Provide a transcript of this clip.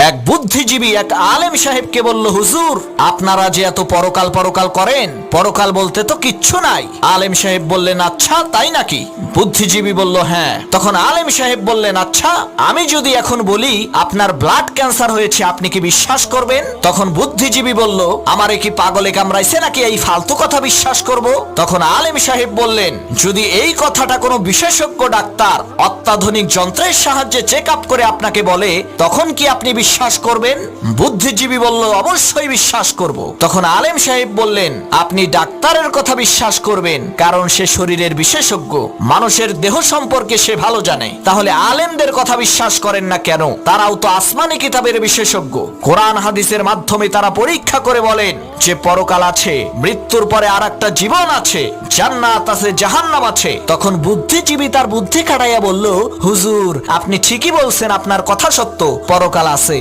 এক বুদ্ধিজীবী এক আলেম সাহেবকে বলল, হুজুর আপনারা যে এত পরকাল পরকাল করেন, পরকাল বলতে তো কিচ্ছু নাই। আলেম সাহেব বললেন, আচ্ছা তাই নাকি? বুদ্ধিজীবী বলল, হ্যাঁ। তখন আলেম সাহেব বললেন, আচ্ছা আমি যদি এখন বলি আপনার ব্লাড ক্যান্সার হয়েছে, আপনি কি বিশ্বাস করবেন? তখন বুদ্ধিজীবী বলল, আমারে কি পাগলে কামড়াইছে নাকি এই ফালতু কথা বিশ্বাস করব? তখন আলেম সাহেব বললেন, যদি এই কথাটা কোনো বিশেষজ্ঞ ডাক্তার অত্যাধুনিক যন্ত্রের সাহায্যে চেক আপ করে আপনাকে বলে, তখন কি আপনি বিশ্বাস করবেন? বুদ্ধিজীবী বলল, অবশ্যই বিশ্বাস করব। তখন আলেম সাহেব বললেন, আপনি ডাক্তারের কথা বিশ্বাস করবেন কারণ সে শরীরের বিশেষজ্ঞ, মানুষের দেহ সম্পর্কে সে ভালো জানে। তাহলে আলেমদের কথা বিশ্বাস করেন না কেন? তারাও তো আসমানি কিতাবের বিশেষজ্ঞ। কোরআন হাদিসের মাধ্যমে তারা পরীক্ষা করে বলেন যে পরকাল আছে, মৃত্যুর পরে আর একটা জীবন আছে, জান্নাত আছে, জাহান্নাম আছে। তখন বুদ্ধিজীবী তার বুদ্ধি খাটাইয়া বলল, হুজুর আপনি ঠিকই বলছেন, আপনার কথা সত্য, পরকাল আছে।